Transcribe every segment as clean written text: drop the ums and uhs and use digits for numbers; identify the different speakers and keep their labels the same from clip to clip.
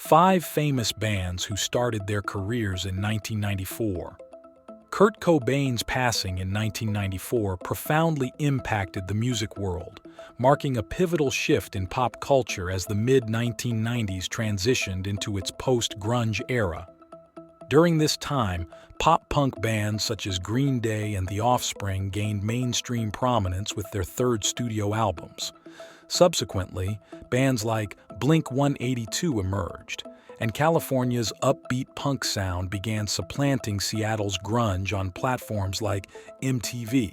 Speaker 1: 5 famous bands who started their careers in 1994. Kurt Cobain's passing in 1994 profoundly impacted the music world, marking a pivotal shift in pop culture as the mid-1990s transitioned into its post-grunge era. During this time, pop-punk bands such as Green Day and The Offspring gained mainstream prominence with their third studio albums. Subsequently, bands like Blink-182 emerged, and California's upbeat punk sound began supplanting Seattle's grunge on platforms like MTV.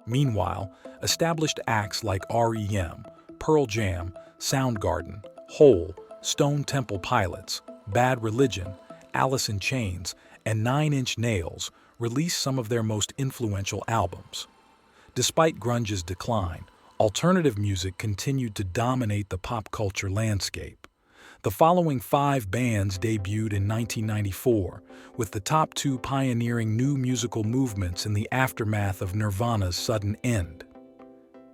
Speaker 1: Meanwhile, established acts like REM, Pearl Jam, Soundgarden, Hole, Stone Temple Pilots, Bad Religion, Alice in Chains, and 9 Inch Nails released some of their most influential albums. Despite grunge's decline, alternative music continued to dominate the pop culture landscape. The following 5 bands debuted in 1994, with the top 2 pioneering new musical movements in the aftermath of Nirvana's sudden end.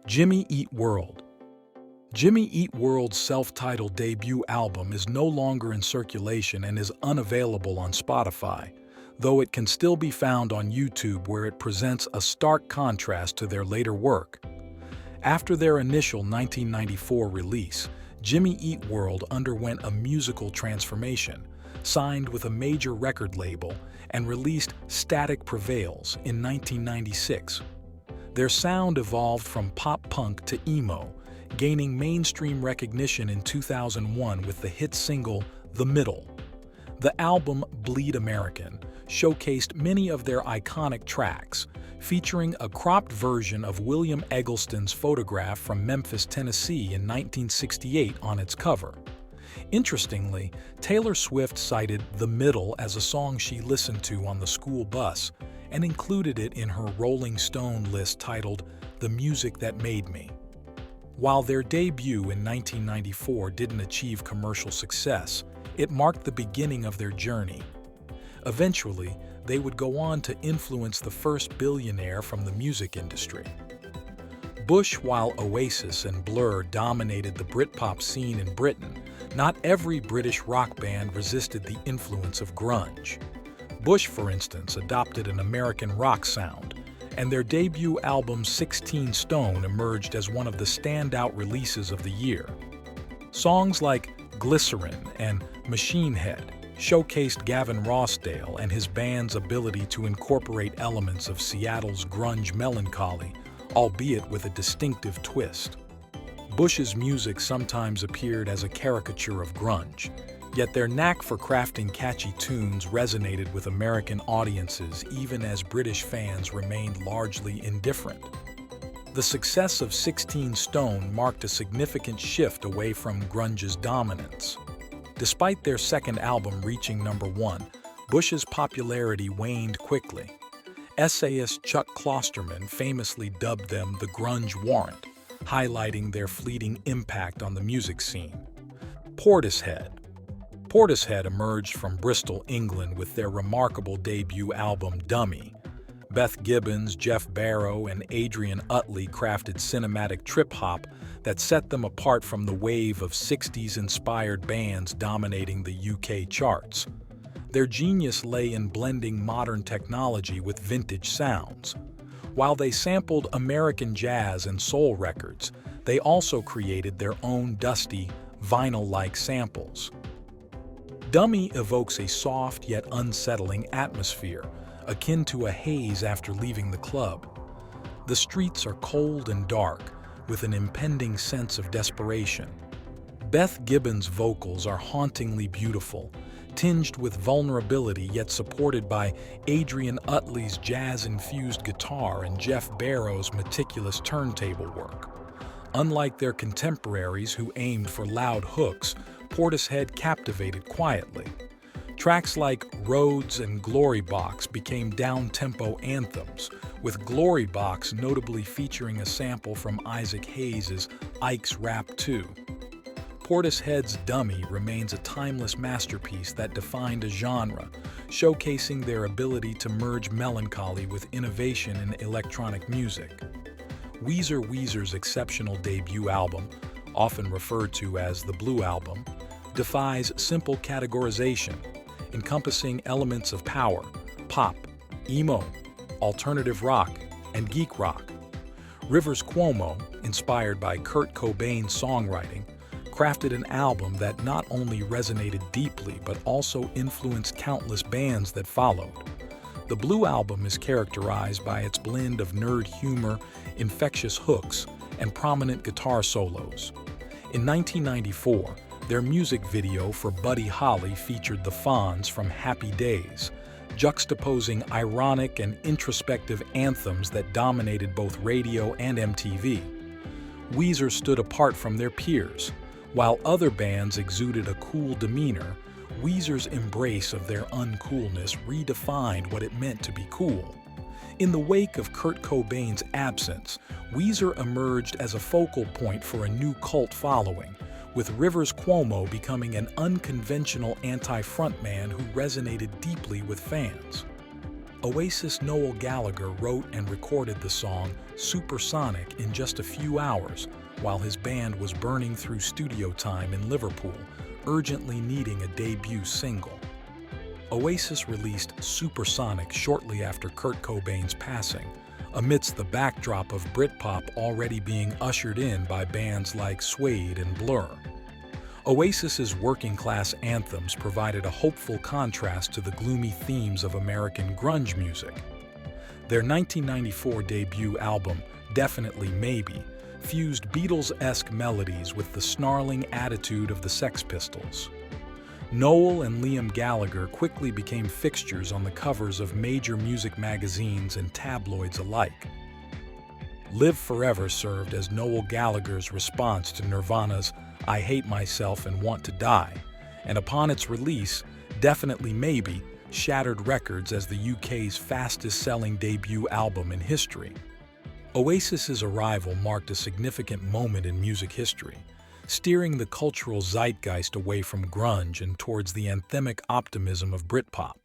Speaker 1: Jimmyeatworld. Jimmyeatworld's self-titled debut album is no longer in circulation and is unavailable on Spotify, though it can still be found on YouTube, where it presents a stark contrast to their later work. After their initial 1994 release, Jimmyeatworld underwent a musical transformation, signed with a major record label, and released Static Prevails in 1996. Their sound evolved from pop-punk to emo, gaining mainstream recognition in 2001 with the hit single The Middle. The album Bleed American showcased many of their iconic tracks, featuring a cropped version of William Eggleston's photograph from Memphis, Tennessee in 1968 on its cover. Interestingly, Taylor Swift cited The Middle as a song she listened to on the school bus and included it in her Rolling Stone list titled The Music That Made Me. While their debut in 1994 didn't achieve commercial success, it marked the beginning of their journey. Eventually, they would go on to influence the first billionaire from the music industry. Bush. While Oasis and Blur dominated the Britpop scene in Britain, not every British rock band resisted the influence of grunge. Bush, for instance, adopted an American rock sound, and their debut album 16 Stone emerged as one of the standout releases of the year. Songs like Glycerin and Machine Head showcased Gavin Rossdale and his band's ability to incorporate elements of Seattle's grunge melancholy, albeit with a distinctive twist. Bush's music sometimes appeared as a caricature of grunge, yet their knack for crafting catchy tunes resonated with American audiences even as British fans remained largely indifferent. The success of 16 Stone marked a significant shift away from grunge's dominance. Despite their second album reaching #1, Bush's popularity waned quickly. Essayist Chuck Klosterman famously dubbed them the Grunge Warrant, highlighting their fleeting impact on the music scene. Portishead. Portishead emerged from Bristol, England with their remarkable debut album Dummy. Beth Gibbons, Jeff Barrow, and Adrian Utley crafted cinematic trip-hop that set them apart from the wave of 60s-inspired bands dominating the UK charts. Their genius lay in blending modern technology with vintage sounds. While they sampled American jazz and soul records, they also created their own dusty, vinyl-like samples. Dummy evokes a soft yet unsettling atmosphere, akin to a haze after leaving the club. The streets are cold and dark, with an impending sense of desperation. Beth Gibbons' vocals are hauntingly beautiful, tinged with vulnerability yet supported by Adrian Utley's jazz-infused guitar and Jeff Barrow's meticulous turntable work. Unlike their contemporaries who aimed for loud hooks, Portishead captivated quietly. Tracks like Roads and Glory Box became down-tempo anthems, with Glory Box notably featuring a sample from Isaac Hayes' Ike's Rap 2. Portishead's Dummy remains a timeless masterpiece that defined a genre, showcasing their ability to merge melancholy with innovation in electronic music. Weezer's exceptional debut album, often referred to as the Blue Album, defies simple categorization, encompassing elements of power, pop, emo, alternative rock, and geek rock. Rivers Cuomo, inspired by Kurt Cobain's songwriting, crafted an album that not only resonated deeply but also influenced countless bands that followed. The Blue Album is characterized by its blend of nerd humor, infectious hooks, and prominent guitar solos. In 1994, their music video for Buddy Holly featured the Fonz from Happy Days, juxtaposing ironic and introspective anthems that dominated both radio and MTV. Weezer stood apart from their peers. While other bands exuded a cool demeanor, Weezer's embrace of their uncoolness redefined what it meant to be cool. In the wake of Kurt Cobain's absence, Weezer emerged as a focal point for a new cult following, with Rivers Cuomo becoming an unconventional anti-frontman who resonated deeply with fans. Oasis Noel Gallagher wrote and recorded the song Supersonic in just a few hours, while his band was burning through studio time in Liverpool, urgently needing a debut single. Oasis released Supersonic shortly after Kurt Cobain's passing, amidst the backdrop of Britpop already being ushered in by bands like Suede and Blur. Oasis's working-class anthems provided a hopeful contrast to the gloomy themes of American grunge music. Their 1994 debut album, Definitely Maybe, fused Beatles-esque melodies with the snarling attitude of the Sex Pistols. Noel and Liam Gallagher quickly became fixtures on the covers of major music magazines and tabloids alike. Live Forever served as Noel Gallagher's response to Nirvana's I Hate Myself and Want to Die, and upon its release, Definitely Maybe shattered records as the UK's fastest-selling debut album in history. Oasis's arrival marked a significant moment in music history, steering the cultural zeitgeist away from grunge and towards the anthemic optimism of Britpop.